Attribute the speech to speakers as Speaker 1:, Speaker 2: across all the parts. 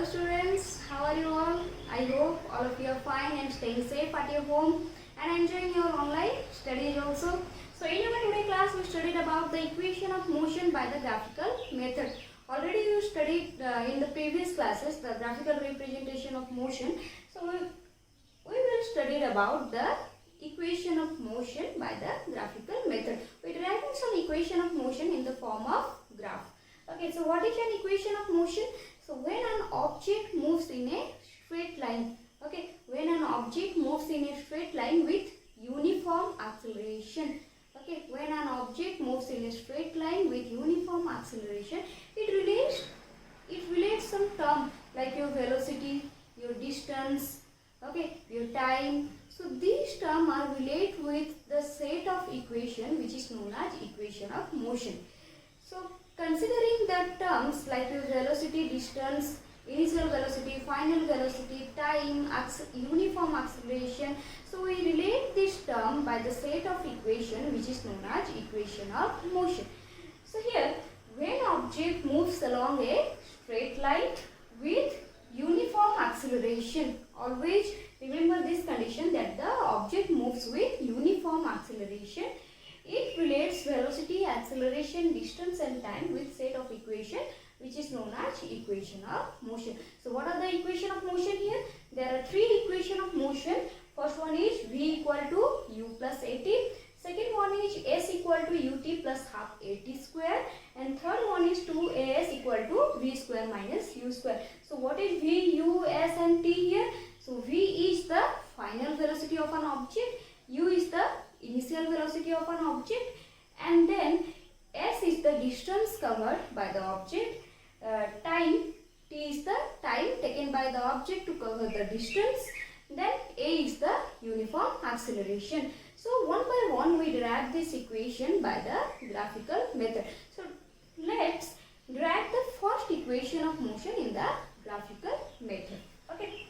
Speaker 1: students, how are you all? I hope all of you are fine and staying safe at your home and enjoying your online studies also. So in our today class we studied about the equation of motion by the graphical method. Already you studied in the previous classes the graphical representation of motion. So we will study about the equation of motion by the graphical method. We deriving some equation of motion in the form of graph. Okay, so what is an equation of motion? So when an object moves in a straight line, okay, when an object moves in a straight line with uniform acceleration, okay, when an object moves in a straight line with uniform acceleration, it relates some term like your velocity, your distance, okay, your time. So these terms are related with the set of equation which is known as equation of motion. So considering the terms like your velocity, distance, initial velocity, final velocity, time, uniform acceleration, so we relate this term by the set of equation which is known as equation of motion. So here, when object moves along a straight line with uniform acceleration, always remember this condition that the object moves with uniform acceleration. It relates velocity, acceleration, distance and time with set of equation which is known as equation of motion. So what are the equation of motion here? There are three equation of motion. First one is V equal to U plus AT. Second one is S equal to UT plus half AT square. And third one is 2AS equal to V square minus U square. So what is V, U, S and T here? So V is the final velocity of an object. U is the initial velocity of an object, and then S is the distance covered by the object, time, T is the time taken by the object to cover the distance, then A is the uniform acceleration. So one by one we derive this equation by the graphical method. So let's derive the first equation of motion in the graphical method. Okay.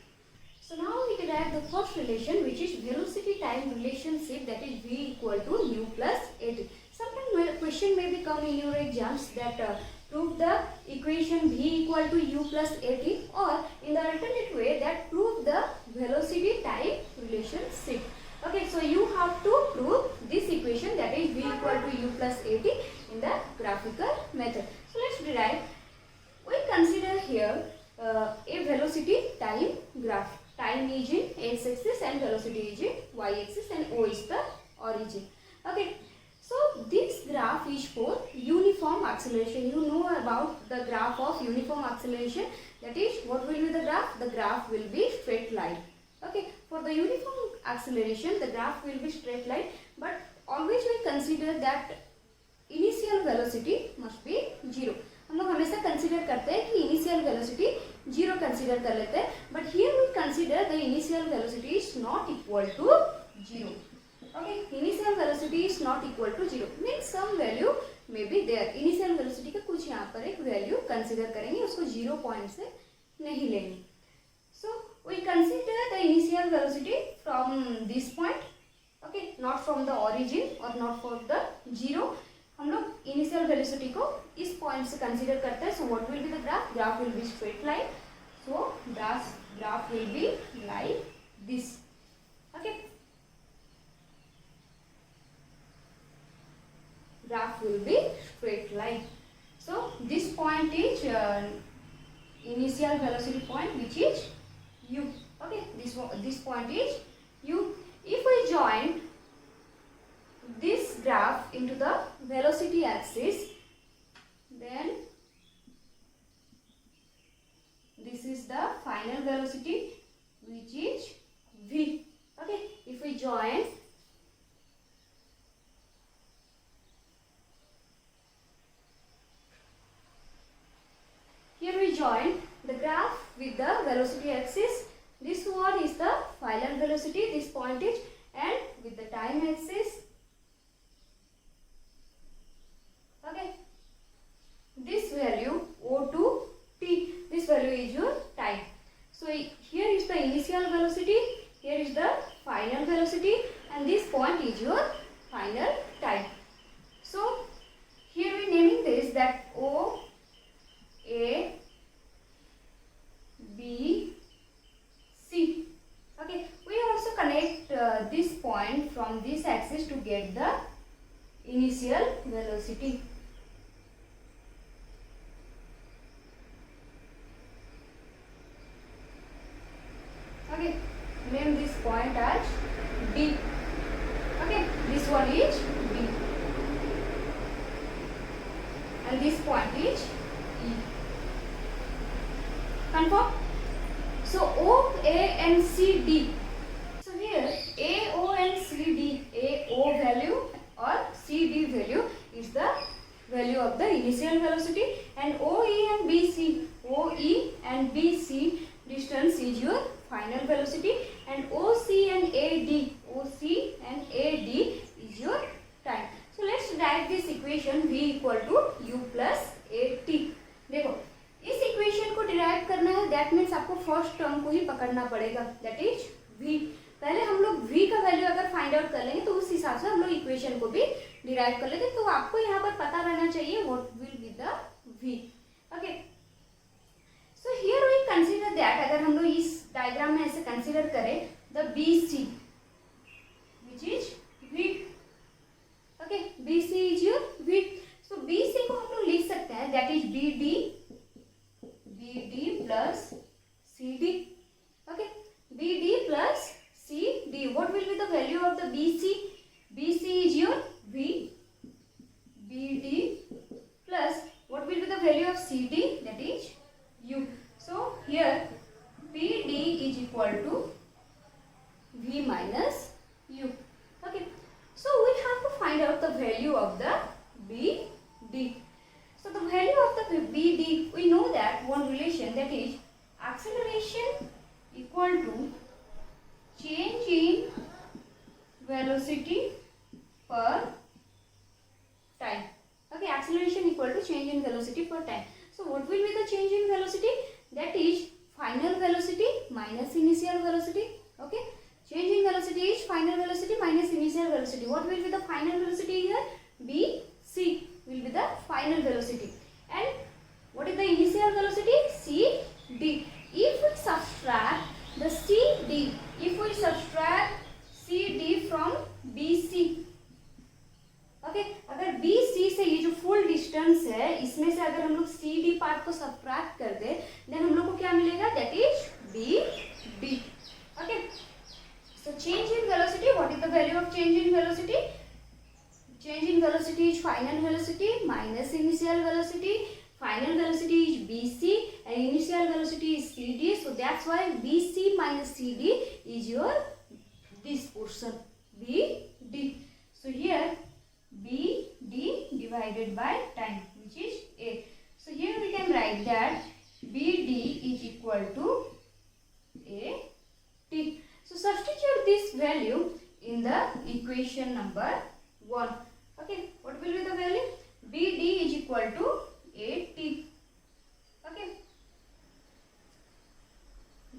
Speaker 1: So now we derive the first relation which is velocity time relationship, that is V equal to U plus AT. Sometimes a question may be come in your exams that prove the equation V equal to U plus AT, or in the alternate way that prove the velocity time relationship. Okay, so you have to prove this equation, that is V equal to U plus AT, in the graphical method. So let's derive. We consider here a velocity time graph. Time is in x-axis and velocity is in y-axis and O is the origin. Okay. So this graph is for uniform acceleration. You know about the graph of uniform acceleration. That is, what will be the graph? The graph will be straight line. Okay. For the uniform acceleration, the graph will be straight line. But always we consider that initial velocity must be 0. हम लोग हमेशा consider करते हैं कि initial velocity 0 consider कर लेते हैं, but here we consider the initial velocity is not equal to 0. Okay, initial velocity is not equal to 0 means some value may be there. Initial velocity का कुछ यहाँ पर एक वैल्यू कंसीडर करेंगे, उसको 0 पॉइंट से नहीं लेंगे. So we consider the initial velocity from this point, okay, not from the origin और नॉट फ्रॉम द 0. हम लोग इनिशियल वेलोसिटी को इस पॉइंट से कंसीडर करते हैं. So what will be the graph? Graph will be straight line. So graph will be like this. Okay, graph will be straight line. So this point is initial velocity point which is U. Okay, this point is U. If we join this graph into the velocity axis, then this is the final velocity which is V. Okay, if we join the graph with the velocity axis, this one is the final velocity, this point is, and with the time axis, okay, this value O to T, this value is your time. So here is the initial velocity, here is the final velocity, and this point is your final time. So here we naming this that O, A, axis to get the initial velocity. Okay, name this point as D. Okay, this one is D and this point is E. Confirm? So O, A and C, D. So here A, O and C, D, A, O value or C, D value is the value of the initial velocity, and O, E and B, C, O, E and B, C distance is your final velocity, and OC and AD, OC and AD is your time. So let's write this equation V equal to U plus AT. देखो इस equation को derive करना है, that means आपको first term को ही पकड़ना पड़ेगा, that is V. पहले हम लोग V का वैल्यू अगर फाइंड आउट कर लेंगे तो उस हिसाब से हम लोग इक्वेशन को भी डिराइव कर लेते, तो आपको यहाँ पर पता रहना चाहिए what will be the V. Okay, so here we consider that, अगर हम लोग इस डायग्राम में ऐसे कंसीडर करें the BC which is V. Okay, BC is your V. So BC को हम लोग लिख सकते हैं that is BD plus CD. Okay, BD plus CD. What will be the value of the BC? BC is your V. BD plus what will be the value of CD? That is U. So here BD is equal to V minus U. Okay, so we have to find out the value of the BD. So the value of the BD, we know that one relation, that is acceleration equal to change in velocity per time. Okay, acceleration equal to change in velocity per time. So what will be the change in velocity? That is final velocity minus initial velocity. Okay, change in velocity is final velocity minus initial velocity. What will be the final velocity here? BC will be the final velocity, and what is the initial velocity? CD. If we subtract the CD, if we subtract CD from BC, okay, अगर BC से ये जो full distance है इसमें से अगर हम लोग CD पार्ट को सब्ट्रैक्ट कर दे, देन हम लोग को क्या मिलेगा? That is BD. Okay, so change in velocity, what is the value of change in velocity? Change in velocity is final velocity minus initial velocity. Final velocity is BC and initial velocity is CD. So that's why BC minus CD is your this portion BD. So here BD divided by time, which is A. So here we can write that BD is equal to AT. So substitute this value in the equation number 1. Okay, what will be the value? BD is equal to AT. Okay,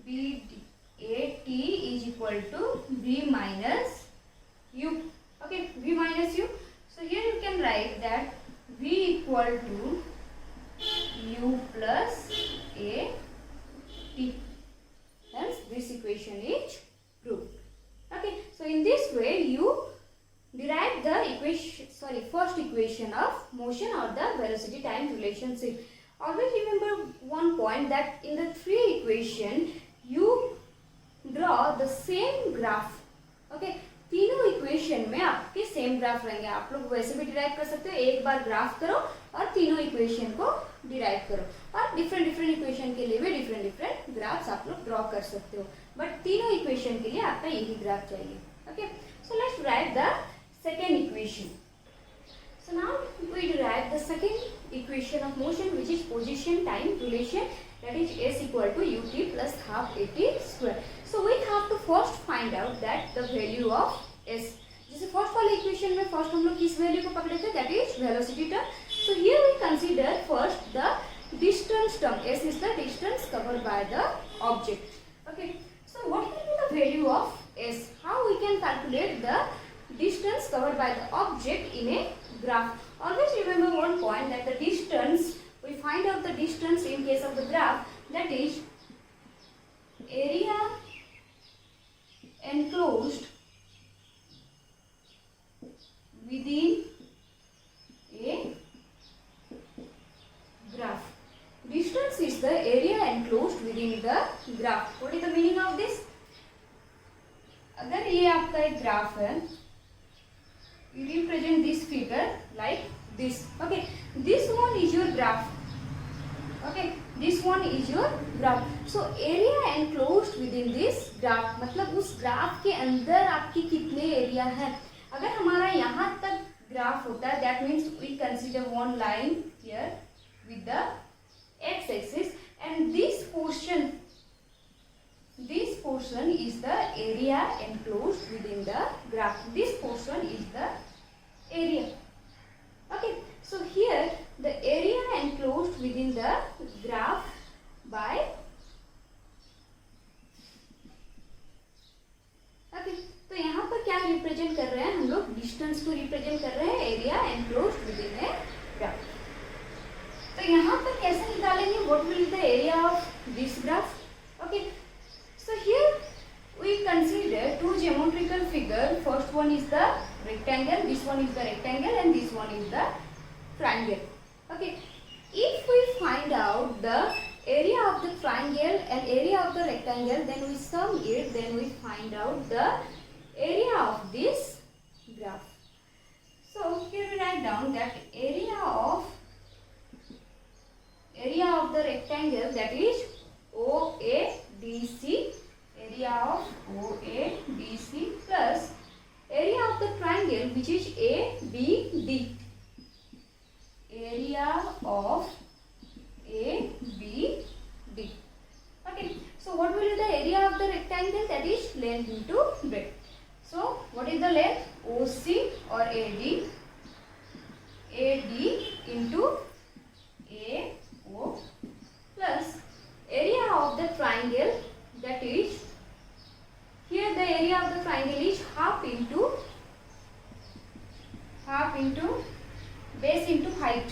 Speaker 1: BD AT is equal to V minus U. Okay, V minus U. So here you can write that V equal to U plus AT. Hence this equation is proved. Okay, so in this way you derive the first equation of motion or the velocity time relationship. Always remember one point, that in the three equation you draw the same graph. Okay, तीनों equation में आपके same graph रहेंगे. आप लोग वैसे भी derive कर सकते हो, एक बार ग्राफ करो और तीनों इक्वेशन को डिराइव करो, और डिफरेंट इक्वेशन के लिए भी डिफरेंट ग्राफ्स आप लोग ड्रॉ कर सकते हो, बट तीनों इक्वेशन के लिए आपका यही ग्राफ चाहिए. Okay, so let's write the second equation. So now we derive the second equation of motion, which is position time relation, that is S equal to ut plus half at square. So we have to first find out that the value of S. जैसे first वाले equation में first हम लोग किस value को पकड़े थे, that is velocity term. So here we consider first the distance term. S is the distance covered by the object. Okay, so what will be the value of S? How we can calculate the distance covered by the object in a graph? Always remember one point, that the distance, we find out the distance in case of the graph, that is area enclosed is the area enclosed within the graph. What is the meaning of this? अगर ये आपका एक graph है, you represent this figure like this. Okay, this one is your graph. Okay, this one is your graph. So area enclosed within this graph, मतलब उस graph के अंदर आपकी कितने एरिया है. अगर हमारा यहाँ तक ग्राफ होता है, that means we consider one line here with the x-axis, and this portion is the area enclosed within the graph. This portion is the area. Okay, so here the area enclosed within the graph by तो यहाँ पर क्या represent कर रहे हैं हम लोग? Distance को रिप्रेजेंट कर रहे हैं, area enclosed within a graph. तो यहाँ पर कैसे निकालेंगे? What will be the area of this graph? Okay, so here we consider two geometrical figure. First one is the rectangle, this one is the rectangle, and this one is the triangle. Okay, if we find out the area of the triangle and area of the rectangle, then we sum it, then we find out the area of this graph. So here we write down that area of the rectangle, that is OADC, area of OADC plus area of the triangle, which is ABD, area of ABD. Okay, so what will be the area of the rectangle? That is length into breadth. So what is the length? OC or AD into AO plus area of the triangle, that is, here the area of the triangle is half into base into height.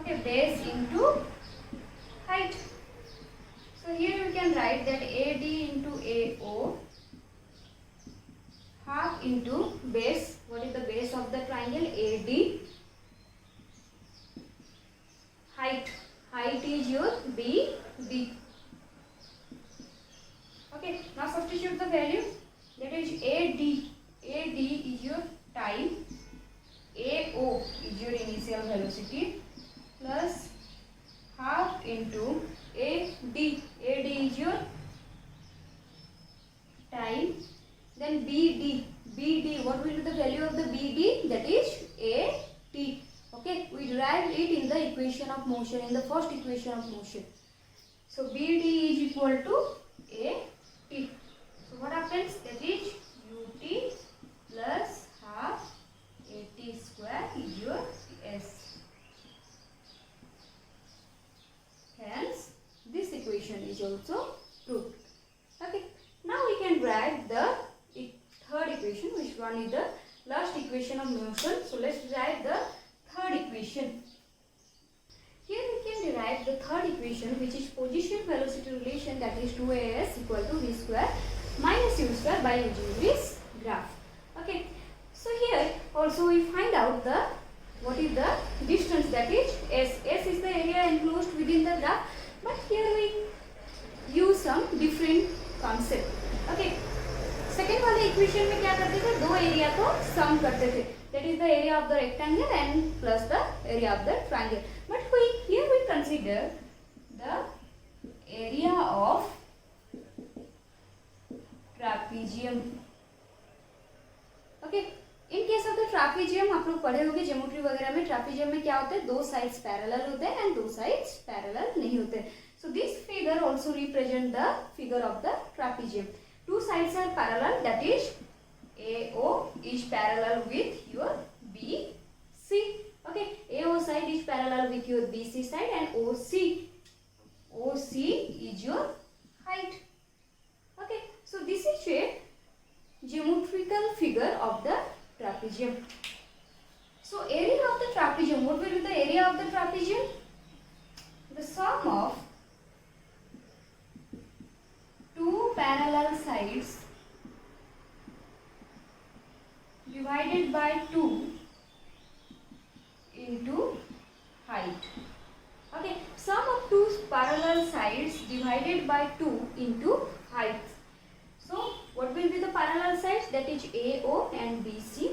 Speaker 1: Okay, base into height. So here we can write that AD into AO, half into base. What is the base of the triangle? AD. Height is your BD. Okay, now substitute the value. That is AD is your time, AO is your initial velocity, plus half into AD is your time, then BD, what will be the value of the BD? That is AT. Okay, we derived it in the equation of motion, in the first equation of motion. So BD is equal to AT. So what happens? That is UT plus half AT square is your S. Hence, this equation is also proved. Okay, now we can derive the third equation, which one is the last equation of motion. So let's derive the third equation. Here we can derive the third equation, which is position velocity relation, that is 2as equal to v square minus u square by using this graph. Okay, so here also we find out the what is the distance, that is s. S is the area enclosed within the graph, but here we use some different concept. Okay, second वाले equation में क्या करते थे? दो area को सम करते थे, that is the area of the rectangle and plus the area of the triangle. But here we consider the area of trapezium. Okay, in case of the trapezium आप लोग पढ़े होंगे ज्योमेट्री वगैरह में, ट्रापेजियम में क्या होता है? दो साइड्स पैरेलल होते हैं एंड दो साइड्स पैरेलल नहीं होते. So this figure also represent the figure of the trapezium. Two sides are parallel, that is AO is parallel with your BC. Okay, AO side is parallel with your BC side, and OC is your height. Okay, so this is a geometrical figure of the trapezium. So area of the trapezium, what will be the area of the trapezium? The sum of two parallel sides divided by 2 into height. Okay, parallel sides divided by 2 into height. So what will be the parallel sides? That is AO and BC.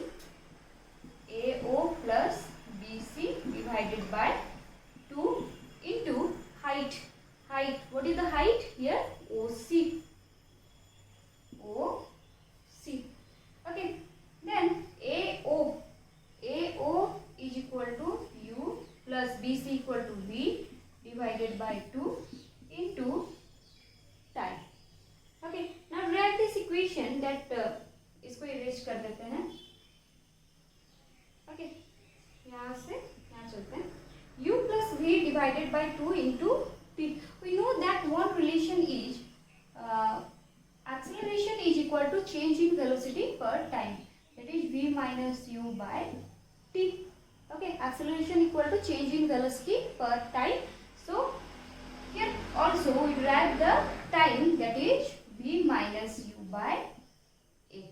Speaker 1: AO plus BC divided by 2 into height. Height. What is the height? Here OC. OC. Okay. Then AO. AO is equal to U plus BC equal to V divided by 2 into time. Okay. Now write this equation that इसको erase कर देते हैं. Okay. यहाँ से यहाँ चलते हैं. U plus V divided by 2 into T. We know that one relation is acceleration is equal to change in velocity per time. That is V minus U by T. Okay, acceleration equal to change in velocity per time. So here also we derive the time, that is V minus U by A.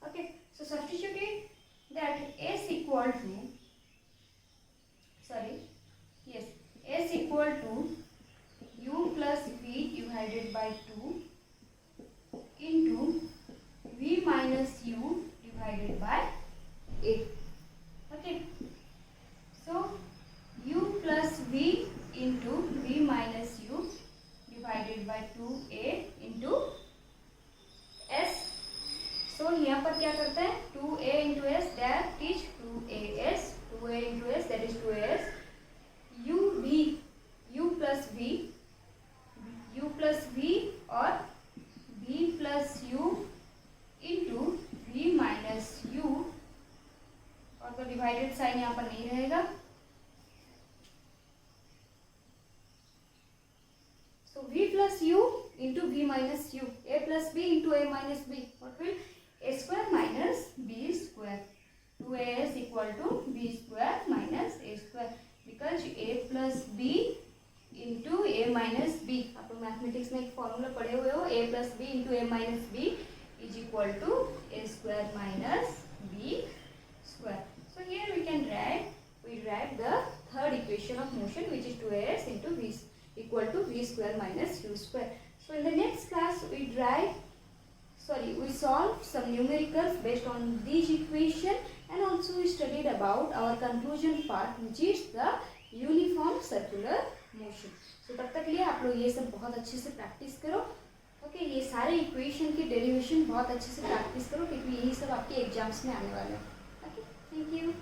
Speaker 1: Okay, so substitute it that S equal to S equal to U plus V divided by 2 into V minus U divided by A. Okay. So U plus V into V minus U divided by 2A into S. So यहाँ पर क्या करते हैं? 2A into S, that is 2AS. 2A into S, that is 2AS. U plus V और V plus U into V minus U, और तो divided sign यहाँ पर नहीं रहेगा. So V plus U into V minus U, A plus B into A minus B. What will? A square minus B square. 2AS equal to B square minus A square. Because A plus B into A minus B. आप लोग mathematics में एक formula पढ़े हुए हो. A plus B into A minus B is equal to A square minus B square. So here we derive the third equation of motion, which is 2AS into V equal to V square minus U square. So in the next class we solve some numericals based on these equation, and also we studied about our conclusion part, which is the uniform circular motion. So तब तक लिए आप लोग ये सब बहुत अच्छे से प्रैक्टिस करो. ओके, ये सारे इक्वेशन की डेरिवेशन बहुत अच्छे से प्रैक्टिस करो, क्योंकि यही सब आपके एग्जाम्स में आने वाले हैं. Okay, thank you.